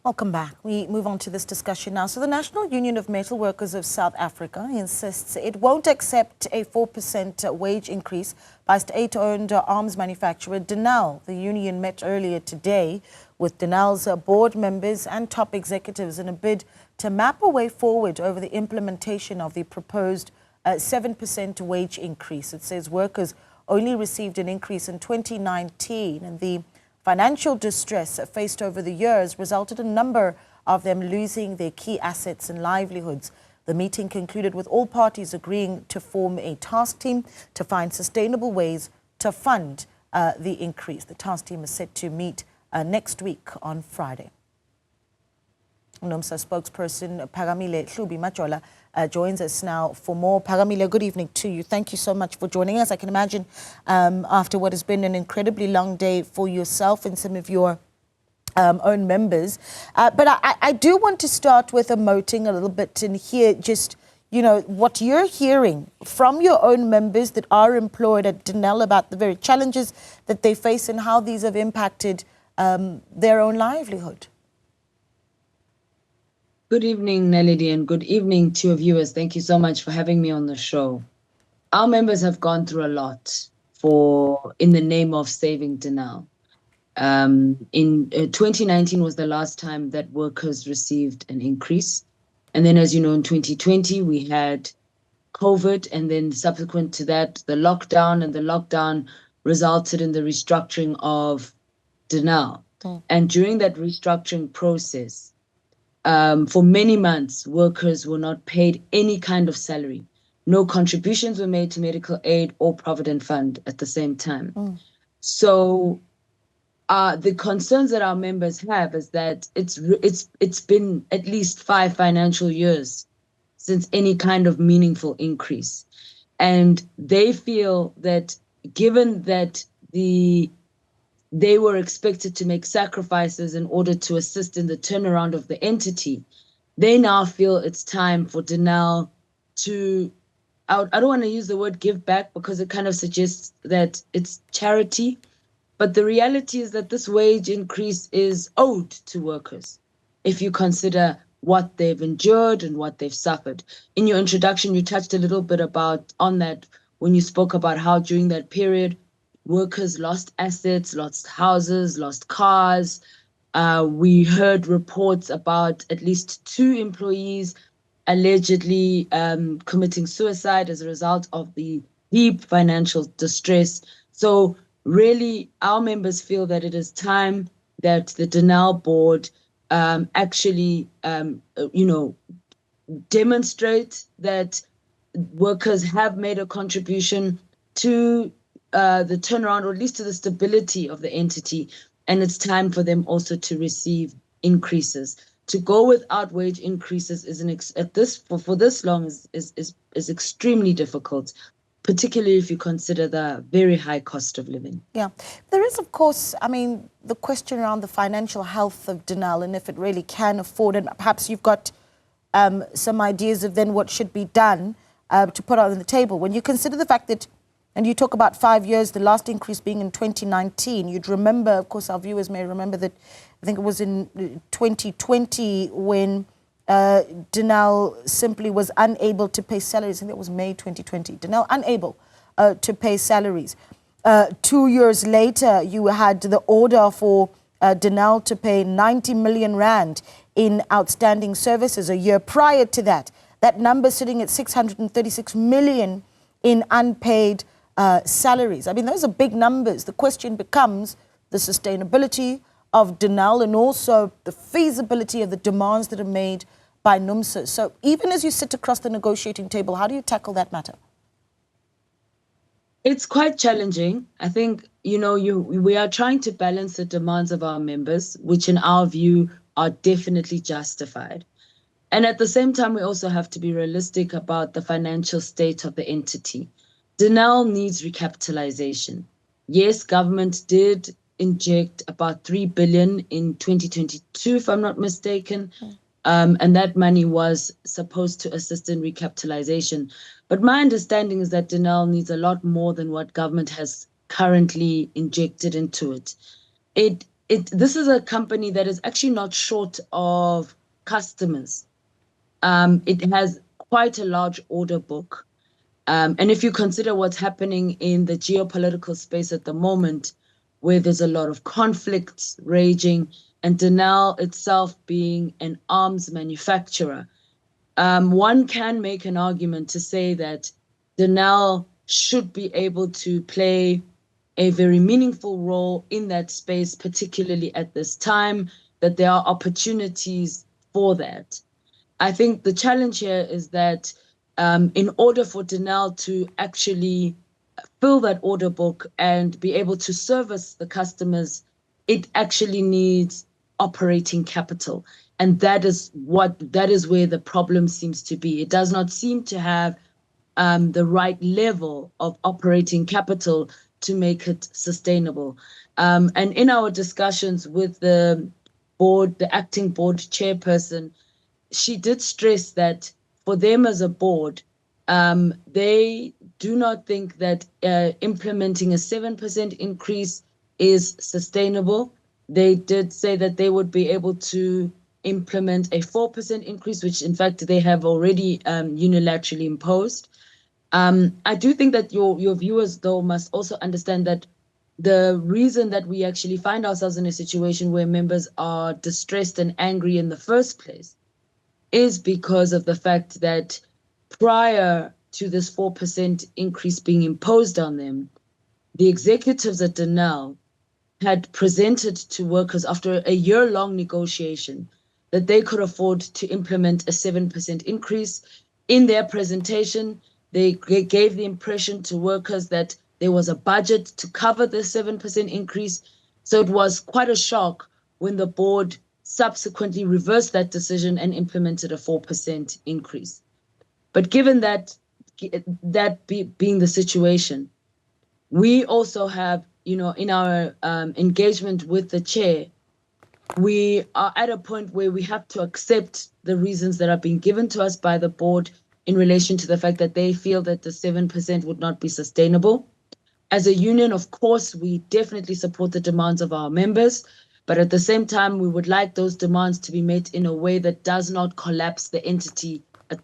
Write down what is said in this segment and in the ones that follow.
Welcome back. We move on to this discussion now. So the National Union of Metalworkers of South Africa insists it won't accept a 4% wage increase by state-owned arms manufacturer Denel. The union met earlier today with Denel's board members and top executives in a bid to map a way forward over the implementation of the proposed 7% wage increase. It says workers only received an increase in 2019, and the financial distress faced over the years resulted in a number of them losing their key assets and livelihoods. The meeting concluded with all parties agreeing to form a task team to find sustainable ways to fund the increase. The task team is set to meet next week on Friday. Numsa spokesperson Phakamile Hlubi-Majola joins us now for more. Phakamile, good evening to you. Thank you so much for joining us. I can imagine after what has been an incredibly long day for yourself and some of your own members. But I do want to start with emoting a little bit and hear just, you know, what you're hearing from your own members that are employed at Denel about the very challenges that they face and how these have impacted their own livelihood. Good evening, Nelly, and good evening to your viewers. Thank you so much for having me on the show. Our members have gone through a lot in the name of saving Denel. In 2019 was the last time that workers received an increase. And then, as you know, in 2020, we had COVID, and then subsequent to that, the lockdown, and the lockdown resulted in the restructuring of Denel. And during that restructuring process, for many months, workers were not paid any kind of salary. No contributions were made to medical aid or provident fund at the same time. So the concerns that our members have is that it's been at least 5 financial years since any kind of meaningful increase. And they feel that given that they were expected to make sacrifices in order to assist in the turnaround of the entity, they now feel it's time for Denel to, I don't want to use the word give back because it kind of suggests that it's charity, but the reality is that this wage increase is owed to workers if you consider what they've endured and what they've suffered. In your introduction, you touched a little bit on that when you spoke about how during that period, workers lost assets, lost houses, lost cars. We heard reports about at least 2 employees allegedly committing suicide as a result of the deep financial distress. So really, our members feel that it is time that the Denel board actually, demonstrate that workers have made a contribution to the turnaround, or at least to the stability of the entity, and it's time for them also to receive increases. To go without wage increases for this long is extremely difficult, particularly if you consider the very high cost of living. Yeah, there is, of course, I mean, the question around the financial health of Denel and if it really can afford it. Perhaps you've got some ideas of then what should be done to put on the table. When you consider the fact that, and you talk about 5 years, the last increase being in 2019. You'd remember, of course, our viewers may remember that I think it was in 2020 when Denel simply was unable to pay salaries. I think that was May 2020. Denel unable to pay salaries. 2 years later, you had the order for Denel to pay 90 million rand in outstanding services. A year prior to that, that number sitting at 636 million in unpaid salaries. I mean, those are big numbers. The question becomes the sustainability of Denel and also the feasibility of the demands that are made by Numsa. So even as you sit across the negotiating table, how do you tackle that matter? It's quite challenging. I think, we are trying to balance the demands of our members, which in our view are definitely justified. And at the same time, we also have to be realistic about the financial state of the entity. Denel needs recapitalization. Yes, government did inject about 3 billion in 2022, if I'm not mistaken. And that money was supposed to assist in recapitalization. But my understanding is that Denel needs a lot more than what government has currently injected into it. this is a company that is actually not short of customers. It has quite a large order book. And if you consider what's happening in the geopolitical space at the moment, where there's a lot of conflicts raging, and Denel itself being an arms manufacturer, one can make an argument to say that Denel should be able to play a very meaningful role in that space, particularly at this time, that there are opportunities for that. I think the challenge here is that in order for Denel to actually fill that order book and be able to service the customers, it actually needs operating capital. And that is where the problem seems to be. It does not seem to have the right level of operating capital to make it sustainable. And in our discussions with the board, the acting board chairperson, she did stress that for them as a board, they do not think that implementing a 7% increase is sustainable. They did say that they would be able to implement a 4% increase, which in fact they have already unilaterally imposed. I do think that your viewers, though, must also understand that the reason that we actually find ourselves in a situation where members are distressed and angry in the first place is because of the fact that prior to this 4% increase being imposed on them, the executives at Denel had presented to workers after a year-long negotiation that they could afford to implement a 7% increase. In their presentation, they gave the impression to workers that there was a budget to cover the 7% increase. So it was quite a shock when the board subsequently reversed that decision and implemented a 4% increase. But given that being the situation, we also have, in our engagement with the chair, we are at a point where we have to accept the reasons that are being given to us by the board in relation to the fact that they feel that the 7% would not be sustainable. As a union, of course, we definitely support the demands of our members, but at the same time, we would like those demands to be met in a way that does not collapse the entity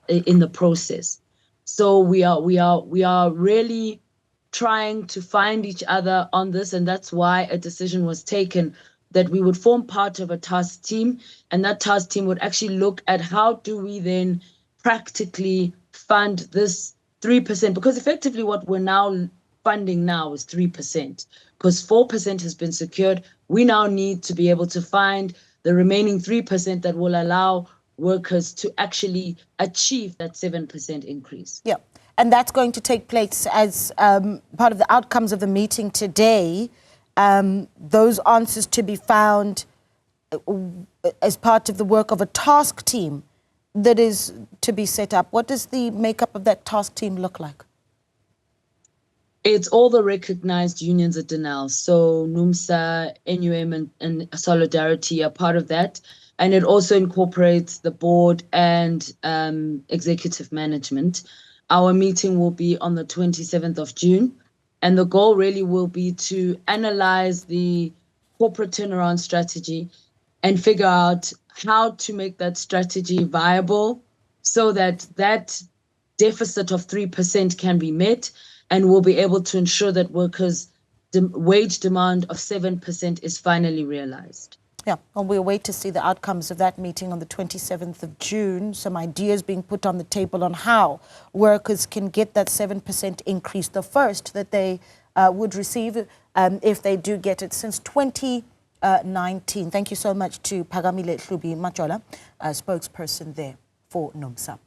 in the process. So we are really trying to find each other on this, and that's why a decision was taken that we would form part of a task team, and that task team would actually look at how do we then practically fund this 3%, because effectively what we're now funding now is 3%, because 4% has been secured. We now need to be able to find the remaining 3% that will allow workers to actually achieve that 7% increase. Yeah, and that's going to take place as part of the outcomes of the meeting today. Those answers to be found as part of the work of a task team that is to be set up. What does the makeup of that task team look like? It's all the recognized unions at Denel. So Numsa, NUM, and Solidarity are part of that. And it also incorporates the board and executive management. Our meeting will be on the 27th of June. And the goal really will be to analyze the corporate turnaround strategy and figure out how to make that strategy viable so that that deficit of 3% can be met, and we'll be able to ensure that workers' wage demand of 7% is finally realized. Yeah, and we'll wait to see the outcomes of that meeting on the 27th of June. Some ideas being put on the table on how workers can get that 7% increase, the first that they would receive if they do get it since 2019. Thank you so much to Phakamile Hlubi-Majola, spokesperson there for Numsa.